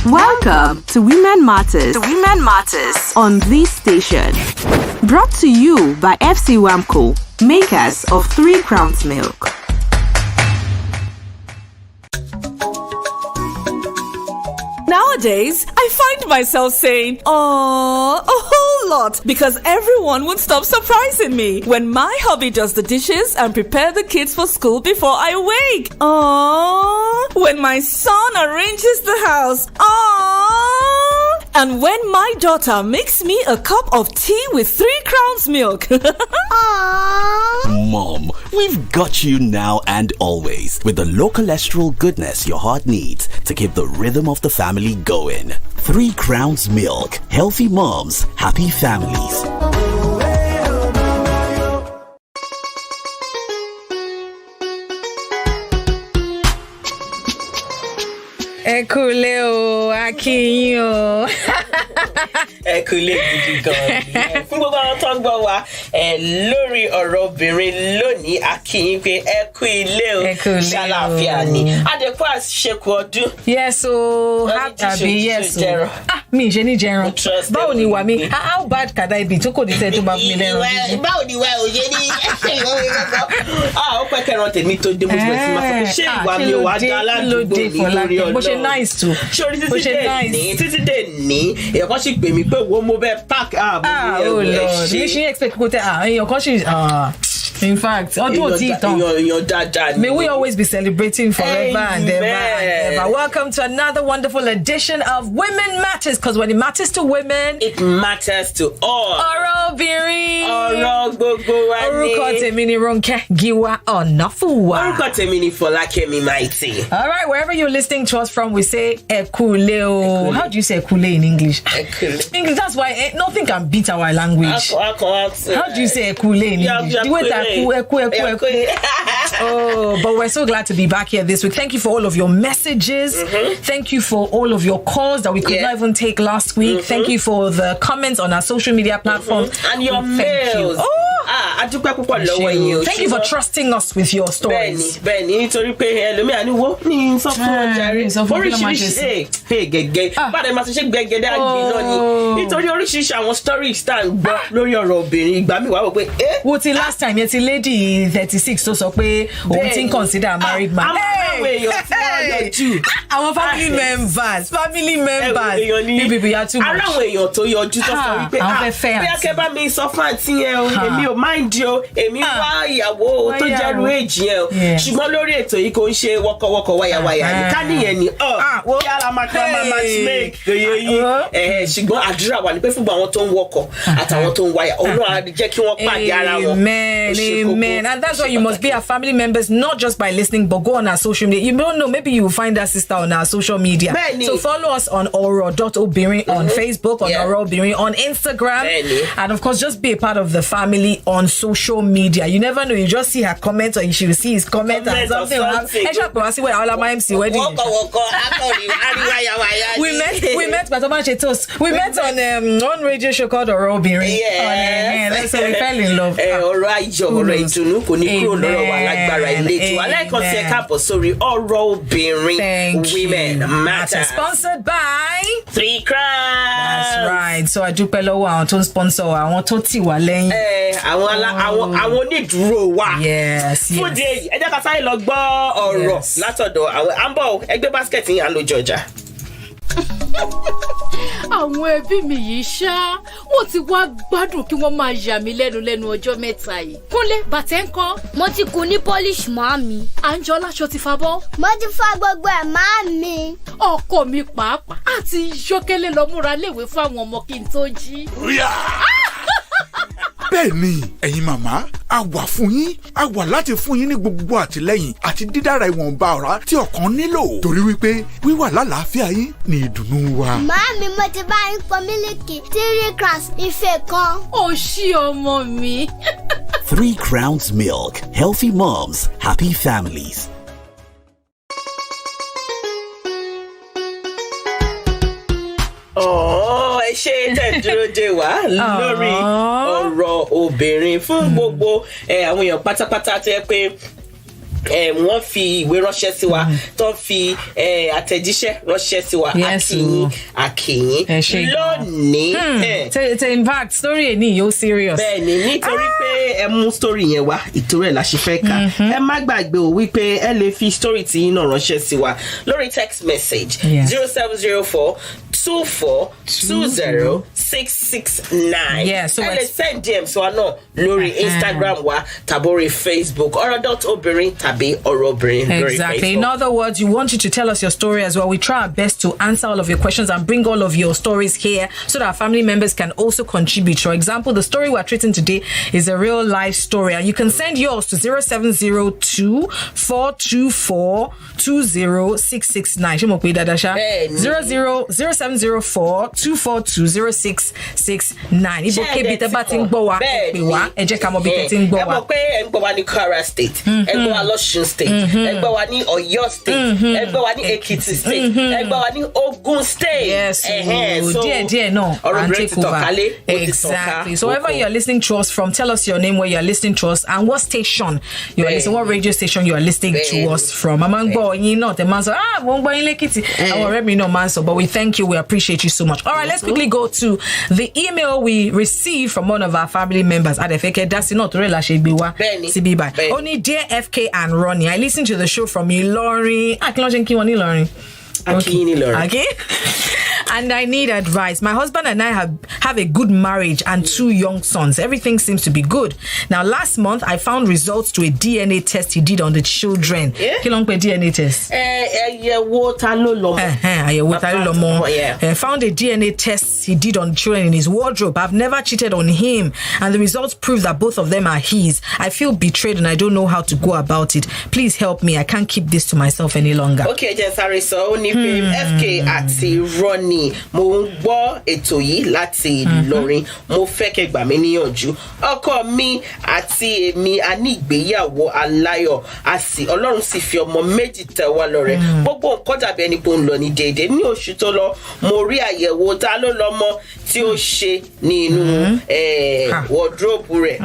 Welcome to Women Matters. On this station. Brought to you by FC Wamco, makers of 3 Crowns Milk. Nowadays, I find myself saying, "Aww," a whole lot because everyone would stop surprising me when my hubby does the dishes and prepare the kids for school before I wake. Aww, when my son arranges the house. Aww, and when my daughter makes me a cup of tea with 3 Crowns Milk. Mom, we've got you now and always with the low cholesterol goodness your heart needs to keep the rhythm of the family going. 3 Crowns Milk. Healthy moms, happy families. Ekule o, Akin o. Ekule gidi gan. Fún gbogbo àwọn tó ń gbọ́ wa lórí ọ̀rọ̀ obìnrin lónìí Akin pé ẹ kú ilé o, ṣàlàáfíà ni. Adékú àṣekù ọdún. Yes o, happy yes o. Mi ṣe ní jẹran. Báwo ni wà mí? How bad can I be? Tó kò ní tẹ́ tó bá fún mi lẹ́ran. Báwo ni wà ó yé ní ó pẹ́ kẹran tèmi tó dé mo ti bẹ̀rẹ̀ sí máa sọ pé ṣé ìwà mi ò wá dá aládùúgbò mi lórí ọ̀dọ́. Bó ṣe nice too. Sori títí dé ní èèyàn kan sì pè mí pé wo mo bẹ park oh Lord, mi ṣe expect kó tẹ èèyàn kan sì in fact, may we always be celebrating forever and ever. Welcome to another wonderful edition of Women Matters, because when it matters to women, it matters to all. ORO OBINRIN. ORO gbogbo wa ni. Orúkọ tèmi ni Ronke Giwa Ọ̀nàfúwà. Orúkọ tèmi ni Fọlákẹ́mi Mighty. All right, wherever you're listening to us from, we say Ekule o. How do you say Ekule in English? Ekule. English, that's why nothing can beat our language. How do you say Ekule in English? The way that Oh, but we're so glad to be back here this week. Thank you for all of your messages. Thank you for all of your calls that we could not even take last week. Thank you for the comments on our social media platforms. And your mails. Thank you for trusting us with your stories. Benny, nítorí pé ẹlòmíì àní wo ní sọ fún ọjàre. Oríṣiríṣi gẹ́gẹ́. Báde máa ṣe gbẹ́gẹ́dẹ́ àgbè náà ni. Nítorí oríṣiríṣi àwọn stories tá ń gbọ́ lórí ọ̀rọ̀ obìnrin ìgbà mi wá wò pé wo ti last time yẹn ti lady 36 tó sọ pé òun ti ń consider a married man. Àwọn family members ní bíbí ya too much. Aláwọ̀ èèyàn tó yọjú tó sọ wípé bóyá kẹ́ bá mi sọ fún àǹtí yẹn o, èmi ò mind o, èmi wá ìyàwó tó jẹ́rú èjì yẹn o. Ṣùgbọ́n lórí ètò yìí kò ń ṣe wọ́kọ̀wọ́kọ̀ wáyàwáyà ní ká nìyẹn ni yàrá matchmake ṣùgbọ́n àdúrà wà ní pé fún àwọn tó ń wọkọ̀ àtàwọn tó ń wáyà Ọlọ́run á jẹ́ kí wọ́n pàdé ara wọn. Amen. And that's why you must be our family members, not just by listening, but go on our social media. You don't know, maybe you will find our sister on our social media. So follow us on ORO.OBINRIN on Facebook, on ORO OBINRIN on Instagram. And of course, just be a part of the family on social media. You never know, you just see her comment or she will see his comment and something will happen. We met on one radio show called ORO OBINRIN. That's how we fell in love. Ìdùnnú kò ní kúrò lọ́rọ̀ wa lágbára ilé ètò aláìkan tí ẹ káàbọ̀ sórí ọ̀rọ̀ obìnrin Women Matter. Sponsored by 3 Crowns. That's right. So a dúpẹ́ lọ́wọ́ àwọn tó ń sponsor wa, àwọn tó tì wá lẹ́yìn. Àwọn onídùúró wa. Yes. Fún di èyí ẹ jẹ́ ká sáré lọ gbọ́ ọ̀rọ̀ látọ̀dọ̀ àwọn àǹbọ̀ ẹgbẹ́ basket yín àlòjọ ọjà. Àwọn ẹbí mi yìí ṣá wọ́n ti wá gbádùn kí wọ́n máa yà mí lẹ́nu ọjọ́ mẹ́ta yìí. Kúnlé bàtẹ́ ńkọ́. Mo ti kun ní polish màámi. Àǹjọ́lá aṣọ ti fa bọ́. Mo ti fa gbogbo ẹ̀ màámi. Ọkọ mi pàápàá àti yọ́kẹ́lẹ́ lọ múra léwe fún àwọn ọmọ kí n tó jí. Bẹ́ẹ̀ni, ẹ̀yin màmá, a wà fún yín, a wà láti fún yín ní gbogbo àtìlẹ́yìn àti dídára ìwọ̀nba ọ̀rá tí ọkàn nílò. Torí wípé wíwà lálàáfíà yín ni ìdùnnú wa. Màámi, mo ti bá yín pọn mílìkì 3 Crowns ife kan. Ó ṣí ọmọ mi. 3 Crowns Milk. Healthy moms, happy families. Ẹ ṣe tẹ̀dúró de wá lórí ọ̀rọ̀ obìnrin fún gbogbo àwọn èèyàn pátápátá tẹ́ pé wọ́n fi ìwé ránṣẹ́ sí wa tó fi àtẹ̀jíṣẹ́ ránṣẹ́ sí wa àkìyìn lónìí. In fact story ẹ̀ ní yóò serious. bẹ́ẹ̀ni nítorí pé ẹ mú story yẹn wá ìtorí ẹ̀ la ṣe fẹ́ kà. ẹ má gbàgbé o wípé ẹ lè fi story tí yín náà ránṣẹ́ sí wa lórí text message 0704-2420-669. So ẹ lè send DM sí wa náà lórí Instagram wa tàbí Facebook ORO.obinrin tàbí ORO OBINRIN. Exactly. In other words, you want you to tell us your story as well. We try our best to answer all of your questions and bring all of your stories here so that our family members can also contribute. For example, the story we're treating today is a real life story, and you can send yours to 0702-424-20669. 0704-242-0669. Ibo kebi te ba tin gbo wa pe wa ẹ jẹ́ ká mọ̀ bí te tin gbo wa. Ẹ mọ̀ pé ẹ ń gbọ́ wa ní Kwara State, ẹ gbọ́ wa l'Ọ̀ṣun State, ẹ gbọ́ wa ní Ọ̀yọ́ State, ẹ gbọ́ wa ní Ekiti State, ẹ gbọ́ wa ní Ogun State. Yes, so díẹ̀ náà and take over. Exactly. So wherever you are listening to us from, tell us your name, where you are listening to us, and what station you are listening, what radio station you are listening to us from. Among boy, you know the man so won't buy in Lekiti. Our me no man so, but we thank you, we appreciate you so much. All right, let's quickly go to the email we received from one of our family members at FK. That's not really only dear FK and Ronnie. I listened to the show from Ilorin. Okay. And I need advice. My husband and I have a good marriage and 2 young sons. Everything seems to be good. Now, last month, I found results to a DNA test he did on the children. DNA test? Found a DNA test he did on children in his wardrobe. I've never cheated on him, and the results prove that both of them are his. I feel betrayed and I don't know how to go about it. Please help me. I can't keep this to myself any longer. Okay, sorry, so FK àti Ronnie mo ń gbọ́ ètò yìí láti Ìlọrin mo fẹ́ kẹ́ gbà mí níyànjú ọkọ mi àti èmi a ní ìgbéyàwó aláyọ̀ àsì Ọlọ́run sì fi ọmọ méjì tẹ́ wa lọ́rẹ gbogbo nǹkan dàbí ẹni pé ó ń lọ ní déédéé ní oṣù tó lọ mo rí àyẹ̀wò ta ló lọ́mọ tí ó ṣe ní inú wardrobe rẹ̀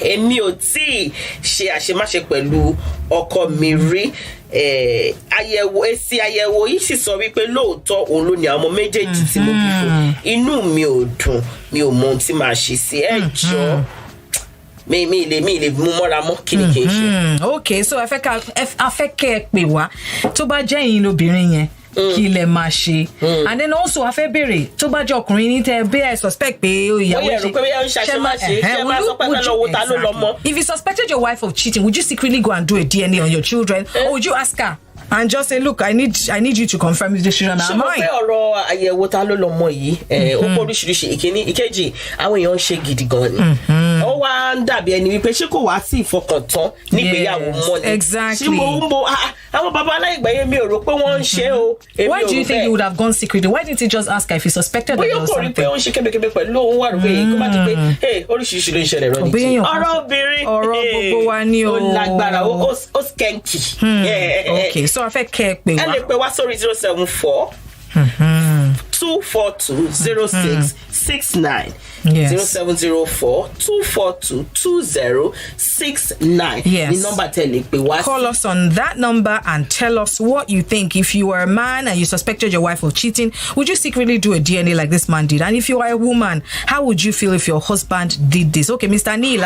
èmi ò tí ṣe àṣemáṣe pẹ̀lú ọkọ mi rí àyẹ̀wò yìí sì sọ wípé lóòótọ́ òun ló ní àwọn méjèèjì tí mo bí fún inú mi ò dùn mi ò mọ ohun tí màá ṣe sí ẹjọ́ mi lè mú mọ́ra mọ́ kí ni kì í ṣe. Okay, so afẹ́kẹ́ pè wá tó bá jẹ́ yín lóbìnrin yẹn kí lẹ máa ṣe and then also afẹ́ béèrè tó bá jẹ́ ọkùnrin ní tẹ́ bẹ́ẹ̀ suspect pé ìyàwó if you suspected your wife of cheating, would you secretly go and do a DNA on your children or would you ask her and just say, look, I need you to confirm if the children are mine? Ṣé ọ̀rọ̀ àyẹ̀wò ta ló lọ́mọ yìí ó pọ̀ oríṣiríṣi ìkíní ìkejì àwọn èèyàn ń ṣe gidi gan ni ó wá ń dàbí ẹni wípé ṣé kò wá sí ìfọkàntán nígbéyàwó mọ́ ni exactly. ṣé mo ń bo àwọn bàbá aláìgbáyé mi ò rò pé wọ́n ń ṣe o. Why do you think he would have gone secretly? Why didn't he just ask her if he suspected that there was something? bóyá kò rí pé ó ń ṣe kébékébé pẹ̀lú òun wà rúbẹ̀ kó má di pé oríṣiríṣi ló ń ṣẹlẹ̀ rọ́ nìyí. ọ̀rọ̀ obìnrin gbogbo wa ni o. ó lágbára ó skẹ́ǹkì. Okay, so afẹ́ kẹ́ pé wá. ẹ lè pè wá sórí 074 242-0669. Yes. 0704-242-2069. Yes. The number call us on that number and tell us what you think. If you were a man and you suspected your wife of cheating, would you secretly do a DNA like this man did? And if you are a woman, how would you feel if your husband did this? Okay, Mr. Neil,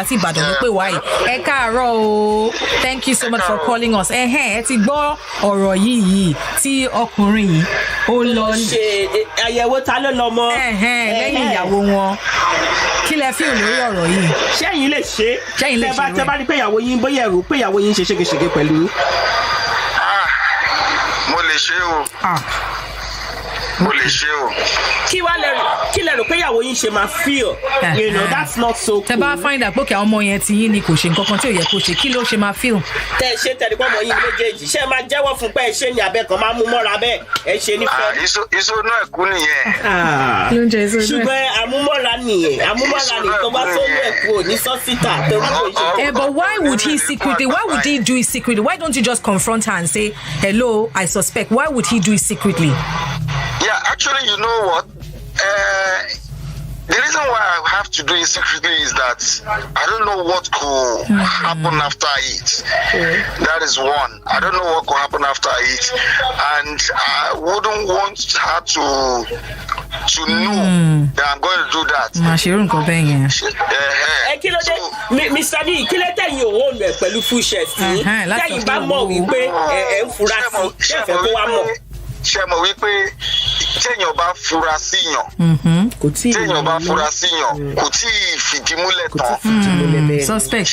thank you so much for calling us. Ọ̀rọ̀ yìí tí ọkùnrin yìí ó lọ ṣe àyẹ̀wò ta ló lọ́mọ lẹ́yìn ìyàwó wọn kí lẹ fi lórí ọ̀rọ̀ yìí. ṣẹ́yìn lè ṣe tẹ́ bá rí pé ìyàwó yín bóyá ẹ̀rù pé ìyàwó yín ṣe ṣégeṣége pẹ̀lú. Mo lè ṣe o. Mo lè ṣe o. Kí lẹ rò pé ìyàwó yín ṣe máa feel? You know, that's not so cool. Tẹ́ bá find out pé àwọn ọmọ yẹn ti yín ni kò ṣe nǹkan kan tí ò yẹ kó ṣe, kí ló ṣe máa feel? Tẹ́ ṣe tẹ̀lé pọ́ ọmọ yín méjèèjì ṣé máa jẹ́wọ́ fún pé ẹ ṣe ní abẹ́ kan máa mú mọ́ra bẹ́ẹ̀ ẹ ṣe ní fẹ́. Ìṣòro ẹ̀kú nìyẹn. Ṣùgbọ́n àmúmọ́ra nìyẹn tó bá sóyún ẹ̀kú ò ní sọ́sítà torí kò ṣe. But why would he do it secretly? Why don't you just confront her and say, hello, I suspect? Why would he do it secretly? Yeah, actually, you know what? The reason why I have to do it secretly is that I don't know what could happen after it. That is one. I don't know what could happen after it, and I wouldn't want her to know that I'm going to do that. Mr. Lee, kí ló tẹ́ yín ò own pẹ̀lú full shirt tí tẹ́yìn bá mọ̀ wípé ẹ̀ ń fura sí ṣé fẹ́ kó wá mọ̀. Ṣé mo wí pé téèyàn bá fura síyàn kò tí fìdí múlẹ̀ tán suspect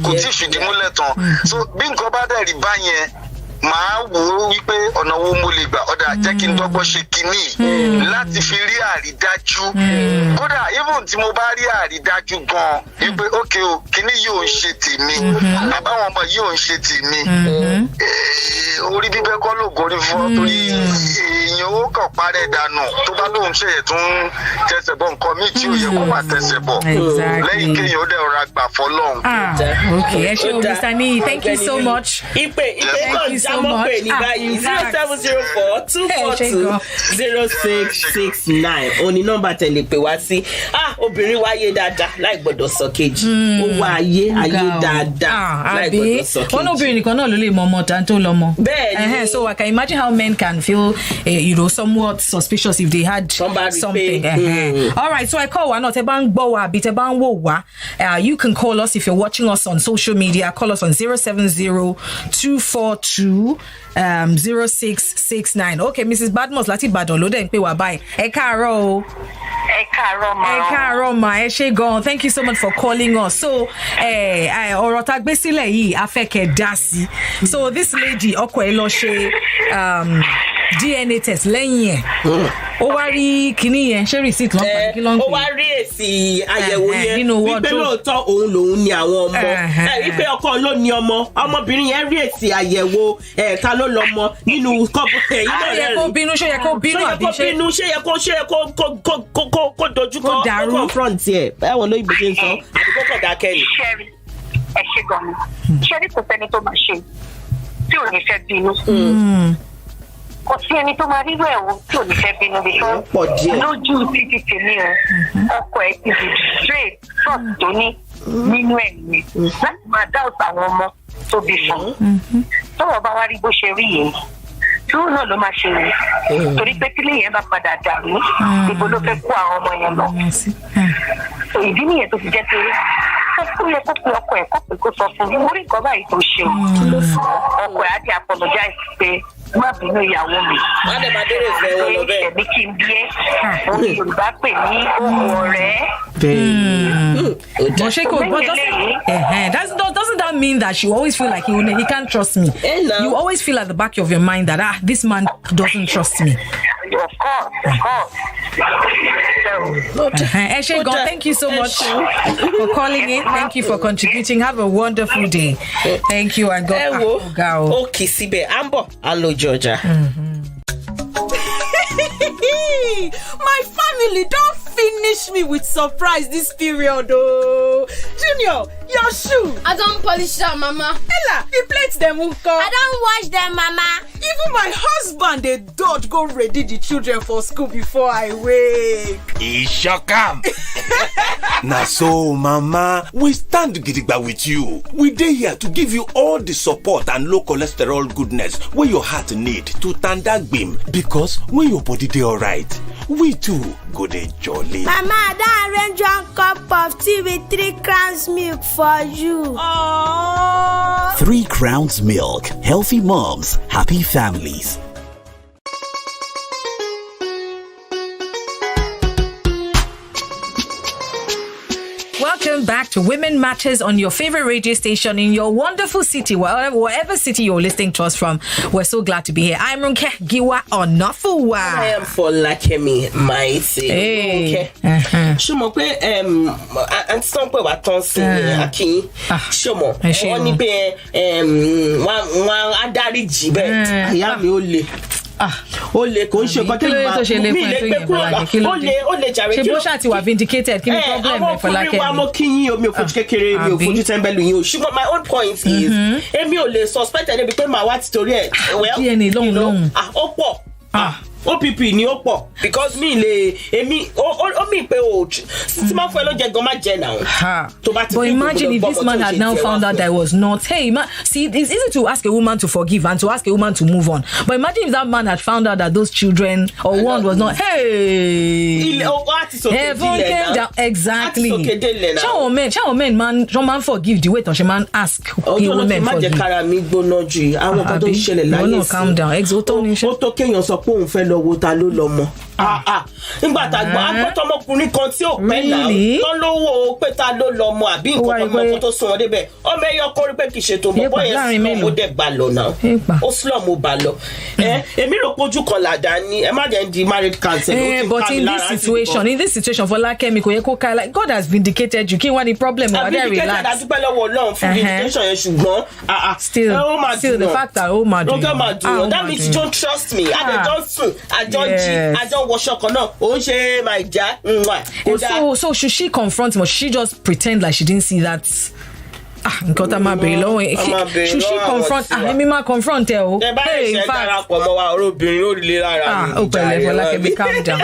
kò tí fìdí múlẹ̀ tán so bí nǹkan bá dẹ̀ rí báyẹn màá wò ó wípé ọ̀nà wo mo lè gbà ọ̀dà jẹ́ kí n dọ́gbọ́n ṣe kinní láti fi rí àrídájú kódà even tí mo bá rí àrídájú gan wípé ókè o kinní yóò ń ṣe tèmi àbáwọn ọmọ yóò ń ṣe tèmi orí bíbẹ́ kọ́ ló gorí fún torí èèyàn ó kàn parẹ́ dànù tó bá lóun ṣe tún tẹsẹ̀ bọ̀ nǹkan míì tí ò yẹ kó má tẹsẹ̀ bọ̀ lẹ́yìn kéèyàn ó dẹ̀ rọra gbà fọlọ́run. Okay, ẹ ṣé o Mr. Niyi, thank you so much. Thank you so much. 0704-242-0669 òní nọ́mbà tẹ̀lé pè wá sí obìnrin wáyé dáadáa láì gbọ́dọ̀ sọ kejì ó wá ayé dáadáa láì gbọ́dọ̀ sọ kejì. One obìnrin nìkan náà ló lè mọ ọmọ tán tó lọ́mọ. Bẹ́ẹ̀ni. So I can imagine how men can feel somewhat suspicious if they had something. All right, so I call one not bang bowa bit bang wo. You can call us if you're watching us on social media. Call us on 070-242-0669. Okay, Mrs. Badmus láti Ìbàdàn ló dẹ̀ ń pè wá báyìí. Ẹ káàárọ̀ ma. Ẹ ṣé gan. Thank you so much for calling us. So ọ̀rọ̀ tá gbé sílẹ̀ yìí a fẹ́ kẹ́ dá sí. So this lady ọkọ ẹ̀ lọ ṣe DNA test lẹ́yìn ẹ̀ ó wá rí kinní yẹn ṣé receipt lọ́pàá kí ló ń pè. Ó wá rí èsì àyẹ̀wò yẹn wípé lóòótọ́ òun lòun ni àwọn ọmọ wípé ọkọ ló ní ọmọ ọmọbìnrin yẹn rí èsì àyẹ̀wò ta ló lọ́mọ nínú kọ́ọ̀bù yìí náà rẹ̀ rí. ṣé yẹ kó bínú àbí kó dojú kọ confront ẹ̀ báwo ló ìgbésẹ̀ ń sọ àbí kó kọ̀ dákẹ́ ni. Ẹ ṣe gan-an ṣé ní kò sẹ́ni tó máa ṣe tí ò ní fẹ́ bínú. Kò sí ẹni tó máa rírò ẹ̀wọ̀n tí ò ní fẹ́ bínú bí fún lójú títí tèmi o ọkọ ẹ̀ ti di straight trust tó ní nínú ẹ̀ nìyẹn láti máa dá ọ̀tá àwọn ọmọ tó bí fún tọ́wọ́ bá wá rí bó ṣe rí yẹn tí ó náà ló máa ṣe rè torí pé tílé yẹn bá padà dàrú ibo ló fẹ́ kó àwọn ọmọ yẹn lọ ìdí nìyẹn tó fi jẹ́ pé ó yẹ kó pe ọkọ ẹ̀ kó pè kó sọ fún mi orí nǹkan báyìí tó ṣe ọkọ ẹ̀ á di apologize pé má bínú ìyàwó mi. Má dẹ̀ máa dérò ìfẹ́ wọn lọ bẹ́ẹ̀. Ẹ̀mí kí n bí ẹ́ òun ni Yorùbá pè ní ohun ọ̀rẹ́. But doesn't that mean that you always feel like he can't trust me? You always feel at the back of your mind that this man doesn't trust me. Of course. Eshegon, thank you so much for calling in. Thank you for contributing. Have a wonderful day. Thank you and God. Okay, Sibe Ambo, hello Georgia. My family don't finish me with surprise this period, oh. Junior, your shoe. I don't polish them, Mama. Ella, the plates them will come. I don't wash them, Mama. Even my husband, they dodge go ready the children for school before I wake. He sure come. Now so, Mama, we stand gidigba with you. We dey here to give you all the support and low cholesterol goodness where your heart need to tanda gbim. Because when your body dey alright, we too go dey jolly. Mama, that arrange 1 cup of tea with 3 crowns milk for you. Aww. 3 Crowns Milk. Healthy moms, happy families. Welcome back to Women Matters on your favorite radio station in your wonderful city, whatever city you're listening to us from. We're so glad to be here. I'm Ronke Giwa Onofuwa. I am for Lakemi Mighty. Hey. Ṣùmọ̀ pé àǹtí tó ń pè wá tán sí Akin. Ṣùmọ̀ wọ́n ní pé wọ́n á dáríjì bẹ́ẹ̀ àyà mi ó le. Ó lè kò ń ṣe nǹkan tí mi lè gbé kúrò ó lè jàre kí ló ṣe ti wà vindicated kí ni problem ẹ Fọlákẹ́. àwọn ọkùnrin wa mo kí yín omi ò fojú kékeré mi ò fojú tẹ́ńbẹ́lú yín o ṣùgbọ́n my own point is èmi ò lè suspect ẹni bí pé màá wá ti torí ẹ̀ DNA lóhùn ó pọ̀ OPP ni ó pọ̀ because mi lè èmi ó mi pé o tí máa fún ẹ ló jẹ gan máa jẹ náà. But imagine if this man had now found out that it was not. Hey, see, it's easy to ask a woman to forgive and to ask a woman to move on. But imagine if that man had found out that those children or one was not. Hey, heaven came down. Exactly. Show men, man forgive the way that man ask women forgive. No, calm down. Ó tó kéèyàn sọ pé òun fẹ́ lọ wo ta ló lọ mọ́. Nígbà tá agbọ́tọ́mọkùnrin kan tí ò pẹ́ náà tán lówó pé ta ló lọ mọ́ àbí nǹkan kan tó sún wọn débẹ̀ ọmọ ẹ̀yọ́ kọrí pé kì í ṣe tó mọ́ bọ́yẹ̀ slum ó dẹ̀ gbà lọ náà ó slum ó bà lọ. Èmi rò pójú kan làdá ni ẹ má jẹ́ ń di married counsel. But in this situation for Lakemi kò yẹ kó ká like God has vindicated you kí wọ́n ní problem wà dẹ̀ relax. Àdúpẹ́ lọ́wọ́ Ọlọ́run fún vindication yẹn ṣùgbọ́n still the fact that ó máa dùn yàn that means you don't trust me àjọ sùn àjọ jí àjọ wọṣọ kan náà ó ń ṣe máa já. So should she confront him or should she just pretend like she didn't see that? Nǹkan tá máa bèrè lọ́wọ́ should she confront èmi máa confront ẹ o. Hey, in fact darapọ̀ mọ́ wa ọ̀rọ̀ obìnrin ó lè lára mi. Ó pẹ̀lẹ́ Fọlákẹ́mi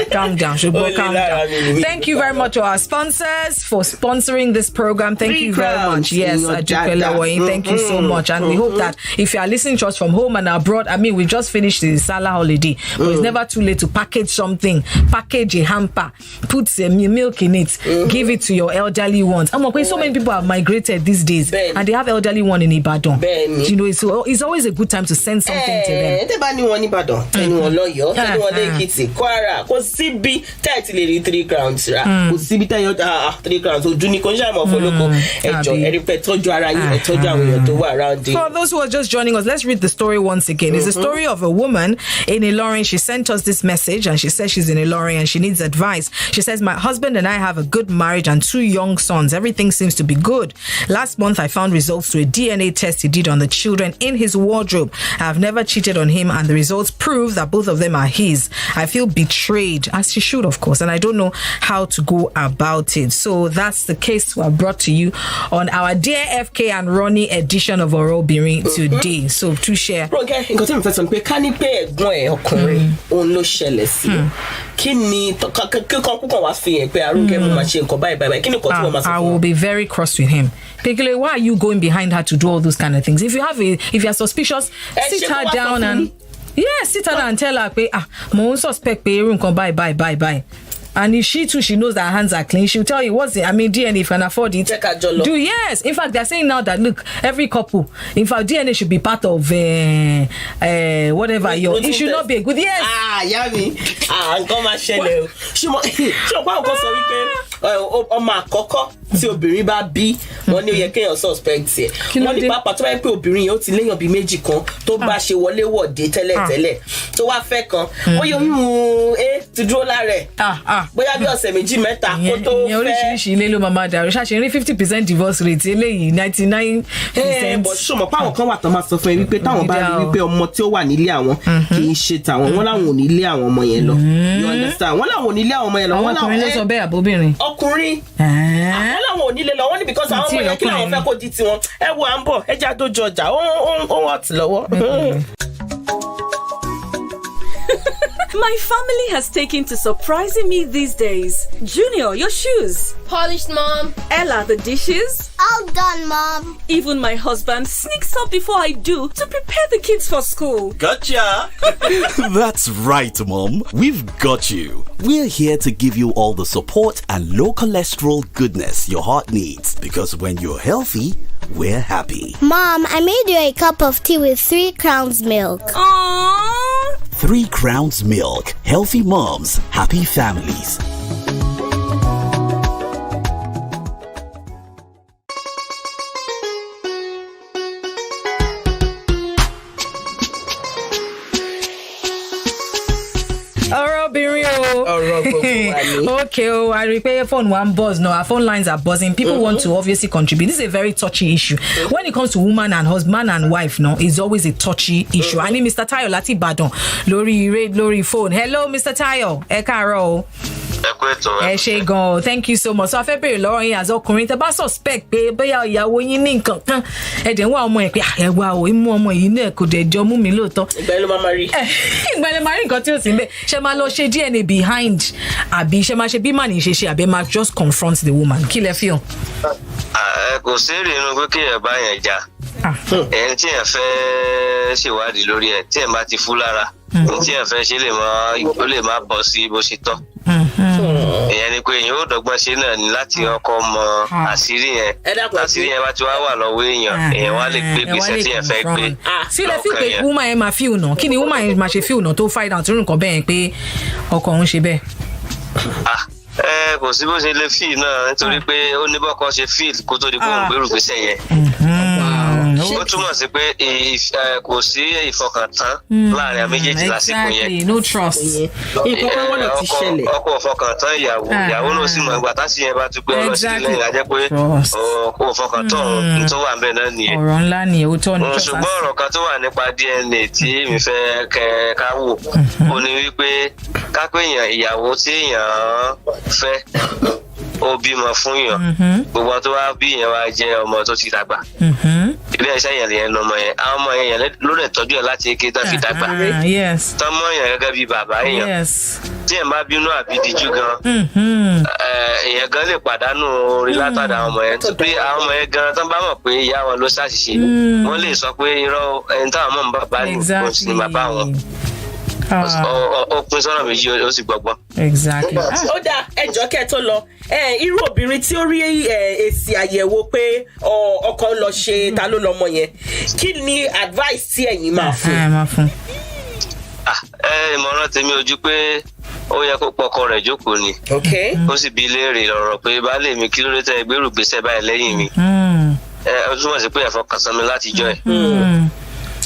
calm down ṣùgbọ́n calm down. Thank you very much to our sponsors for sponsoring this program. Thank you very much. Yes, Adúpẹ́ lọ́wọ́ yín. Thank you so much, and we hope that if you are listening to us from home and abroad, I mean we just finished the Salah holiday, but it's never too late to package something, package a hamper, put some milk in it, give it to your elderly ones. I'm okay, so many people have migrated these days. And they have elderly one in Ibadan. You know, it's always a good time to send something to them. Anyone in Ibadan, anyone lawyer, anyone Ekiti, Kwara, kò síbi tẹ́ẹ̀tì lè rí 3 crowns ra. Kò síbi tẹ́ẹ̀yọ́ 3 crowns. Ojú ni kò ń ṣàmọ̀ fọlọ́kọ ẹjọ́ ẹ̀rí pẹ̀ tọ́jú ara yín ẹ̀tọ́jú àwọn èèyàn tó wà around you. For those who are just joining us, let's read the story once again. It's a story of a woman in Ilorin. She sent us this message and she says she's in Ilorin and she needs advice. She says, my husband and I have a good marriage and 2 young sons. Everything seems to be good. Last month, I found results to a DNA test he did on the children in his wardrobe. I have never cheated on him and the results prove that both of them are his. I feel betrayed, as she should, of course, and I don't know how to go about it. So that's the case we have brought to you on our Dear FK and Ronnie edition of ORO OBINRIN today. So to share. Okay, nǹkan tí mo fẹ́ sọ pé ká ní pé ẹ̀gbọ́n ẹ̀ ọkùnrin òun ló ṣẹlẹ̀ sí. Kí ni kíkan púpọ̀ wá fi hàn pé Arúnkẹ́ mo máa ṣe nǹkan báyìí kí ni nǹkan tí mo máa sọ fún I will be very cross with him. Particularly, why are you going behind her to do all those kind of things? If you're suspicious, sit her down and sit her down and tell her, mo suspect pe nǹkan bye. And if she too, she knows that her hands are clean, she'll tell you what's it. I mean, DNA, if you can afford it, do yes. In fact, they're saying now that look, every couple, in fact, DNA should be part of whatever it should not be a good yummy. Nǹkan máa ṣẹlẹ̀ o. Ṣé ọ̀pá nǹkan sọ wípé ọmọ àkọ́kọ́ tí obìnrin bá bí wọ́n ní ó yẹ kéèyàn suspect ẹ̀. Wọ́n ní pápá tó bá yẹ pé obìnrin yẹn ó ti léèyàn bíi méjì kan tó bá ṣe wọléwọ̀de tẹ́lẹ̀ tó wá fẹ́ kan ó yẹ oyún ti dúró lára ẹ̀. Bóyá bí ọ̀sẹ̀ méjì mẹ́ta kó tó fẹ́. Ìyẹn oríṣiríṣi ilé ló máa dàrú ṣáṣe rí 50% divorce rate eléyìí 99%. Bọ̀ ṣùgbọ́n páwọn kan wà tán máa sọ fún ẹ wípé táwọn bá rí wípé ọmọ tí ó wà nílé àwọn kì í ṣe tàwọn wọn láwọn ò ní lé àwọn ọmọ yẹn lọ. You understand? Wọn láwọn ò ní lé àwọn ọmọ yẹn lọ. Àwọn ọkùnrin ló sọ bẹ́ẹ̀ àbóbìnrin. Ọkùnrin. Àwọn láwọn ò ní lé lọ wọ́n ní because àwọn ọmọ yẹn kí làwọn fẹ́ kó di tiwọn. Ẹ wo à ń bọ̀ ẹ jẹ́ àdójú ọjà ó wọ́n ti lọ́wọ́. My family has taken to surprising me these days. Junior, your shoes. Polished, Mom. Ella, the dishes. All done, Mom. Even my husband sneaks up before I do to prepare the kids for school. Gotcha! That's right, Mom. We've got you. We're here to give you all the support and low cholesterol goodness your heart needs. Because when you're healthy, we're happy. Mom, I made you a cup of tea with 3 crowns milk. Aww. 3 Crowns Milk. Healthy moms, happy families. Okay, I repair phone one buzz. No, our phone lines are buzzing. People want to obviously contribute. This is a very touchy issue. When it comes to woman and husband and wife, no, it's always a touchy issue. I need Mr. Tayo Lati Badon. Lori phone. Hello, Mr. Tayo. Ekaro. ẹ ṣé gan, thank you so much. So I fẹ́ bèrè lọ́wọ́ yín as ọkùnrin tẹ́ bá suspect pé bóyá ìyàwó yín ní nǹkan kan ẹ dẹ̀ ń wá ọmọ ẹ̀ pé ẹ wá o imú ọmọ yìí náà kò dẹ̀ jọ mú mi lóòótọ́. ìgbà ló máa rí. ìgbà lè máa rí nǹkan tí ó sì ń bẹ̀. ṣe máa lọ ṣe DNA behind àbí ṣe máa ṣe bí màní ṣe àbí máa just confront the woman kí lẹ fi hàn. kò sí èrè inú pé kí ẹ bá yẹn jà ẹni tí ẹ fẹ́ ṣèwádìí lórí ẹ tí ẹ bá ti fún lára tí ẹ fẹ́ ṣe lè má bọ́ sí bó ṣe tọ́. ìyẹn ni pé èèyàn ó dọ́gbọ́n ṣe náà ní láti ọkọ mọ àṣírí yẹn bá ti wá wà lọ́wọ́ èèyàn wá lè gbé gbèsè tí ẹ fẹ́ gbé. sílẹ̀ fi pé woman yẹn máa fíìl náà kí ni woman yẹn máa ṣe fíìl náà tó find out nǹkan bẹ́ẹ̀ yẹn pé ọkọ òun ṣe bẹ́ẹ̀. kò sí bó ṣe lè fíìl náà nítorí pé ó ní bọ́kọ ṣe fíìl kó tó di kó ń gbèrú gbèsè yẹn. ó túmọ̀ sí pé kò sí ìfọkàntán láàrin àwọn méjèèjì lásìkò yẹn. no trust. ọkọ ìfọkàntán ìyàwó ló sì mọ ìgbà tásì yẹn bá tún pé ọlọ sí lẹ́yìn ajẹ́ pé kò fọkàntán ohun tó wà ńbẹ̀ náà nìyẹn. ọ̀rọ̀ ńlá ni ó tọ́ ní trust. ṣùgbọ́n ọ̀rọ̀ kan tó wà nípa DNA tí mi fẹ́ ká wò ó ní wípé ká pé ìyàwó tí èèyàn fẹ́ ó bímọ fún yàn gbogbo tó wá bí yẹn wá jẹ ọmọ tó ti dàgbà ilé iṣẹ́ yẹn lèyẹn lọmọ yẹn àwọn ọmọ yẹn ló lè tọ́jú ẹ̀ láti eke tó fi dàgbà tọmọ yẹn gẹ́gẹ́ bí bàbá yẹn tí yẹn bá bínú àbí díjú gan èèyàn gan lè pàdánù orí látàdá àwọn ọmọ yẹn tó pé àwọn ọmọ yẹn gan tó bá mọ̀ pé ìyá wọn ló ṣàṣìṣe wọ́n lè sọ pé irọ́ ẹni táwọn mọ̀ bàbá ni kò sí bàbá wọn. ó pín sọ́nà méjì ó sì gbọ́gbọ́n. Exactly. ó dáa ẹjọ́ kẹ́ tó lọ irú obìnrin tí ó rí èsì àyẹ̀wò pé ọkọ lọ ṣe ta ló lọ́mọ yẹn kí ni advice tí ẹ̀yin máa fún. ìmọ̀ràn tèmi ojú pé ó yẹ kó pọkọ rẹ̀ jókòó ni ó sì bi léèrè lọ́rọ̀ pé baálé mi kí ló dé tẹ́ gbèrú gbèsè báyìí lẹ́yìn mi ó túmọ̀ sí pé ẹ̀fọ́ kan sọ mi láti jọ ẹ̀.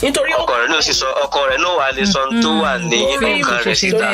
nítorí ọkọ rẹ̀ ló sì sọ ọkọ rẹ̀ náà wà lè sọ tó wà ní ọkàn rẹ̀ síta.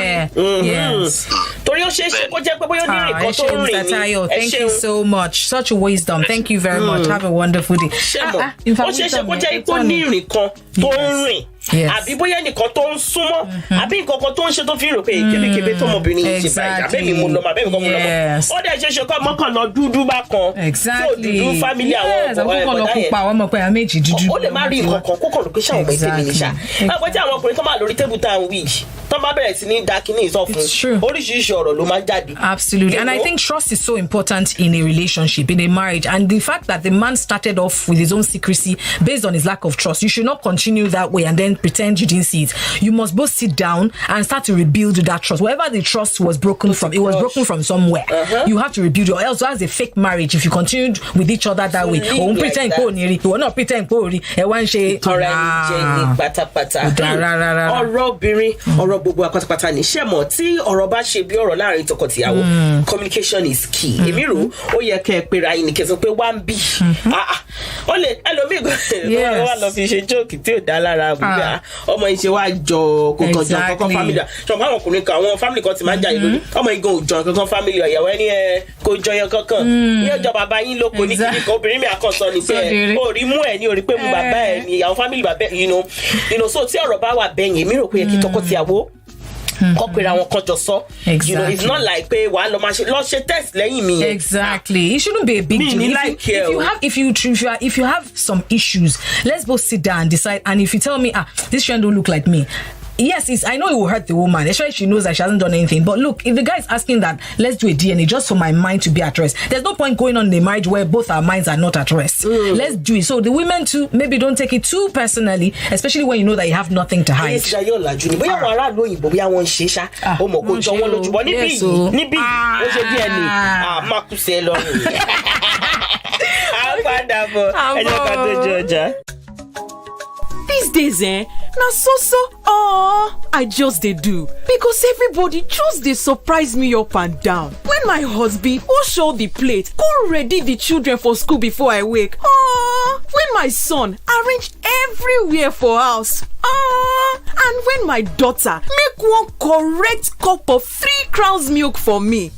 torí ó ṣeé ṣe kó jẹ́ pé bóyá ó ní ìrìn kan tó ń rìn ní. Thank you so much, such a wisdom. Thank you very much. Have a wonderful day. ó ṣeé ṣe kó jẹ́ pé ó ní ìrìn kan tó ń rìn àbí bóyá nìkan tó ń súnmọ́ àbí nǹkan kan tó ń ṣe tó fi rò pé kébékébé tó mọbìnrin yìí ti báyìí àbẹ́mi mo lọ àbẹ́mi kan mo lọ mọ́ ó dẹ̀ ṣe ṣe kọ́ mọ́kàn lọ dúdú bá kan tí ò dúdú fámílì àwọn ọ̀bọ̀dá yẹn àwọn ọmọ pé àwọn méjì dúdú ó lè má rí nǹkan kan kókàn ló pé ṣáà ọ̀gbẹ́ tèmi ní ṣá àpótí àwọn ọkùnrin tó máa lórí tébù tá à ń wí tó bá bẹ̀rẹ̀ sí ní dákínì ìsọfún oríṣiríṣi ọ̀rọ̀ ló máa jáde. Absolutely. And I think trust is so important in a relationship, in a marriage, and the fact that the man started off with his own secrecy based on his lack of trust, you should not continue that way and then pretend you didn't see it. You must both sit down and start to rebuild that trust. Wherever the trust was broken from, it was broken from somewhere. You have to rebuild it, or else that's a fake marriage if you continued with each other that way. Oh, pretend you will not pretend one ṣe pátápátá. ọ̀rọ̀ obìnrin ọ̀rọ̀ gbogbo pátápátá ní sẹ́mọ̀ tí ọ̀rọ̀ bá ṣe bí ọ̀rọ̀ láàrin tọkọtìyàwó communication is key. èmi rò ó yẹ kẹ́ ẹ pera yín ní kẹsàn pé wá ń bì ó lè ẹlòmíì gan wà lọ fi ṣe jókì tí ò dá lára àbúgbà ọmọ yìí ṣe wá jọ kókò jọ kankan family ṣọmọ àwọn ọkùnrin kan àwọn family kan ti máa ń jà yìí lónìí ọmọ yìí gan ò jọ kankan family ìyàwó ẹni kò jọ yẹn kankan ní ọjọ́ bàbá yín lóko ní kíní kan obìnrin mi àkànṣọ ní pé ó rí mú ẹ ní orí pé mú bàbá ẹ ní àwọn family bàbá ẹ so tí ọ̀rọ̀ bá wà bẹ́yìn èmi rò pé kí tọkọtìyàwó kọ́pẹ̀rẹ̀ àwọn kan jọ sọ. It's not like pé wàá lọ máa ṣe lọ ṣe test lẹ́yìn mi yẹn. Exactly. It shouldn't be a big deal. If you have some issues, let's both sit down and decide. And if you tell me, this trend don't look like me. Yes, I know it will hurt the woman, especially if she knows that she hasn't done anything. But look, if the guy is asking that, let's do a DNA just for my mind to be at rest. There's no point going on in a marriage where both our minds are not at rest. Let's do it. So the women too, maybe don't take it too personally, especially when you know that you have nothing to hide. These days, na so I just dey do because everybody just dey surprise me up and down. When my husband wash all the plate, go ready the children for school before I wake. When my son arrange everywhere for house. And when my daughter make one correct cup of 3 crowns milk for me.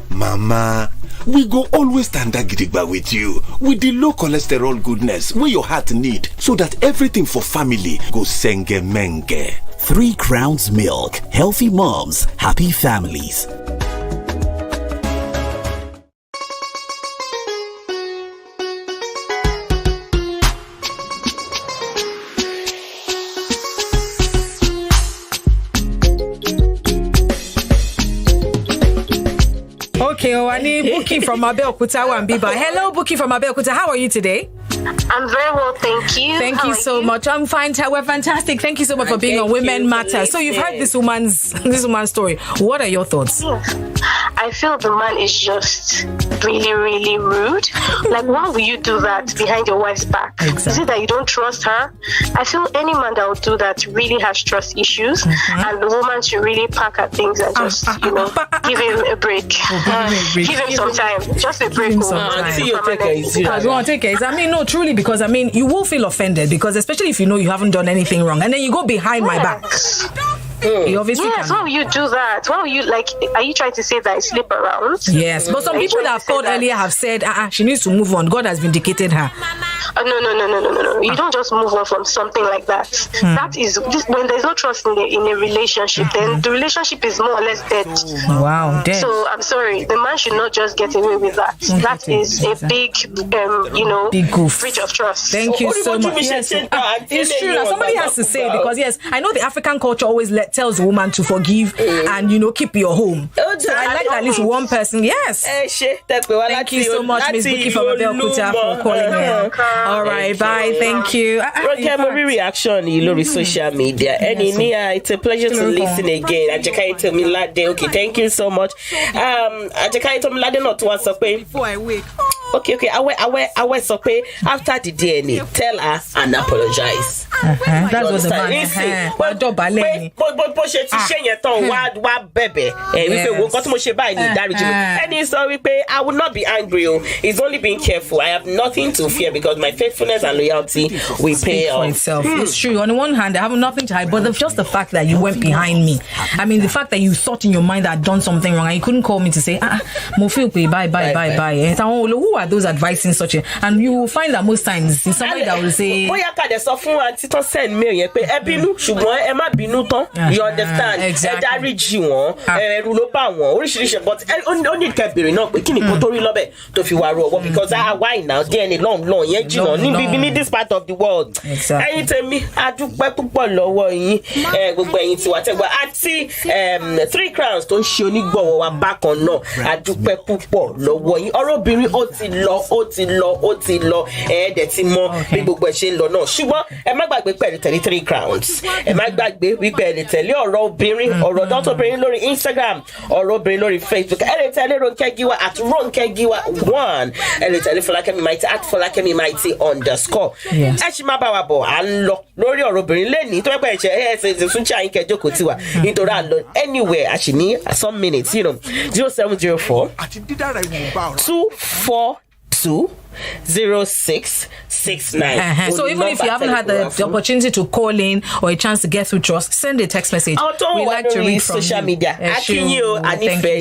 Mama, we go always stand gidigba with you with the low cholesterol goodness wey your heart need so that everything for family go senge menge. 3 Crowns Milk. Healthy moms, happy families. Okay, I need Buki from Abeokuta Wambiba. Hello, Buki from Abeokuta. How are you today? I'm very well, thank you. Thank you so much. I'm fine. We're fantastic. Thank you so much for being on Women Matter. So you've heard this woman's story. What are your thoughts? I feel the man is just really, really rude. Like, why will you do that behind your wife's back? Exactly. Is it that you don't trust her? I feel any man that would do that really has trust issues, and the woman should really pack her things and just, give him a break. Give him some time. Just a break. Take it. I mean, no, truly, because I mean, you will feel offended because especially if you know you haven't done anything wrong, and then you go behind my back. You obviously why will you do that? Why will you, are you trying to say that I sleep around? Yes, but some people that have called earlier have said she needs to move on. God has vindicated her. No. You don't just move on from something like that. That is, when there's no trust in a relationship, then the relationship is more or less dead. Wow, dead. So I'm sorry, the man should not just get away with that. That is a big, big goof. breach of trust. Thank you so much. Yes, it's true. Now, somebody has to say, because yes, I know the African culture always tells a woman to forgive and keep your home. So I like at least one person. Yes. Thank you so much, Miss Buki from Abeokuta, for calling in. All right, bye. Thank you. Okay, reaction on social media. It's a pleasure to listen again. Ajakai Tomilade. Okay, thank you so much. Ajakai Tomilade not once before I wake. Okay. I was okay after the DNA. Tell her and apologize. That was the man. Bó ṣe ti ṣe yẹn tán wá bẹ̀bẹ̀ wípé wo nǹkan tí mo ṣe báyìí ní ìdáríjì mi. Ẹni sọ wípé I will not be angry. It's only being careful. I have nothing to fear because my faithfulness and loyalty will pay off. Itself. It's true. On the one hand, I have nothing to hide, but just the fact that you went behind me. I mean, the fact that you thought in your mind that I'd done something wrong and you couldn't call me to say, Mofiupe, bye. Who are those advising such a? And you will find that most times it's somebody that will say, send mail yẹn pé ẹ bínú ṣùgbọ́n ẹ má bínú tán. You understand? Ẹ dáríjì wọn, ẹrù ló bá wọn, oríṣiríṣi, but ó ní kẹ́bìrì náà pé kí ni kò tó rí lọ́bẹ̀ tó fi wà rú ọwọ́ because why now DNA long yẹn jìnnà ní this part of the world. Ẹ̀yin tèmi adúpẹ́ púpọ̀ lọ́wọ́ yín gbogbo ẹ̀yin tiwa tẹ́gbà àti 3 Crowns tó ń ṣe onígbọ̀wọ́ wa bákan náà adúpẹ́ púpọ̀ lọ́wọ́ yín. Ọ̀rọ̀ obìnrin ó ti lọ ẹ̀ẹ́dẹ̀ ti mọ bí gbogbo ẹ̀ ṣe ń lọ náà ṣùgbọ́n ẹ má gbàgbé pẹ̀lú 3 Crowns. Ẹ má gbàgbé wípé ẹ lè tẹ̀lé ọ̀rọ̀ obìnrin ọ̀rọ̀ dọ́tọ̀ obìnrin lórí Instagram ọ̀rọ̀ obìnrin lórí Facebook. Ẹ lè tẹ̀lé Ronke Giwa at Ronke Giwa 1. Ẹ lè tẹ̀lé Fọlákẹ́mi Mighty at Fọlákẹ́mi Mighty _ ẹ ṣì má bá wa bọ̀ à ń lọ lórí ọ̀rọ̀ obìnrin lẹ́nìí tó pẹ́ ẹ̀ṣẹ̀ súnṣẹ́ àyínkẹ́ jókòó tiwa nítorí à ń lọ anywhere a ṣì ní some minutes 0704 242 0669. So even if you haven't had the opportunity to call in or a chance to get through to us, send a text message. We like to read from social media. Thank you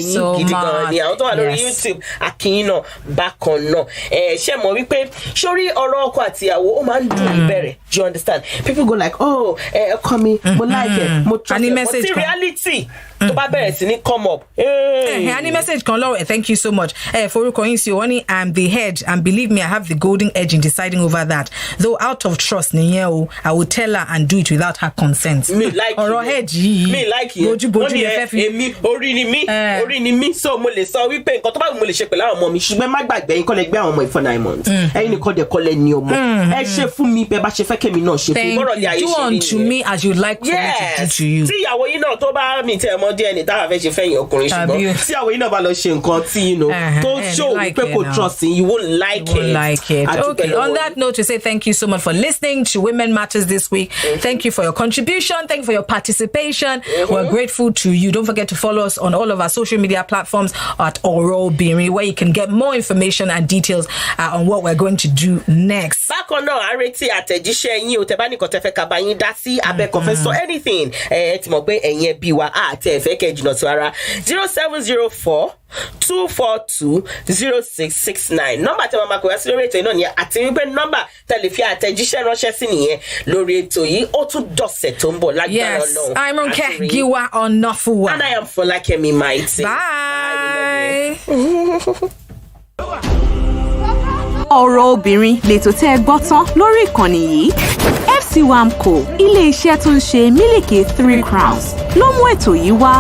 so much. YouTube Akino Bakono. Ṣé mọ̀ wípé sórí ọ̀rọ̀ ọkọ àti ìyàwó ó máa ń dùn ìbẹ̀rẹ̀. Do you understand? People go like, oh, ọkọ mi, mo like it, mo trust it. But the reality tó bá bẹ̀rẹ̀ sí ní come up. Any message kan lọ́wọ́ thank you so much. Forúkọ yín sí Ronnie, I'm the head and believe me, I have the golden edge in deciding over that. Though out of trust, I will tell her and do it without her consent. Me like you. Me like you. Èmi orí ni mi so mo lè sọ wípé nǹkan tó bá mo lè ṣe pẹ̀lú àwọn ọmọ mi ṣùgbọ́n má gbàgbé yín kọ́ lẹ gbé àwọn ọmọ for 9 months. Ẹ̀yin nìkan dẹ̀ kọ́ lẹ ní ọmọ. Ẹ ṣe fún mi bẹ́ẹ̀ bá ṣe fẹ́ kẹ́mi náà ṣe fún bọ́rọ̀ yà do unto me as you like for me to do to you. Tí ìyàwó yín náà tó bá mi tẹ̀ mọ́ díẹ̀ ní táwa fẹ́ ṣe fẹ́yìn ọkùnrin ṣùgbọ́n tí ìyàwó yín náà bá lọ ṣe nǹkan tí tó show wípé kò trust you won't like it. Okay, on that note, to say thank you so much for listening to Women Matters this week. Thank you for your contribution. Thank you for your participation. We're grateful to you. Don't forget to follow us on all of our social media platforms at ORO OBINRIN, where you can get more information and details on what we're going to do next. Bákan náà, a retí àtẹ̀jíṣẹ́ yín o tẹ́ bá ní nǹkan tẹ́ fẹ́ ká bá yín dá sí abẹ́kọ̀fẹ́ sọ anything. Ti mọ̀ pé ẹ̀yin ẹbí wa àti ẹ̀fẹ́ kẹ́ jìnnà sí ara 0704 2420669 nọ́mbà tí wọ́n máa kọ wá sí lórí ètò yìí náà nìyẹn àti wípé nọ́mbà tẹ̀lé fi àtẹ̀jíṣẹ́ ránṣẹ́ sí nìyẹn lórí ètò yìí ó tún dọ̀sẹ̀ tó ń bọ̀ lágbára Ọlọ́run. Yes, I'm Ronke Giwa Onofuwa. And I am Folakemi Mighty. Bye. ọ̀rọ̀ obìnrin lètò tẹ́ ẹ gbọ́ tán lórí ìkànnì yìí. FC Wamco ilé iṣẹ́ tó ń ṣe mílìkì 3 Crowns ló mú ètò yìí wá.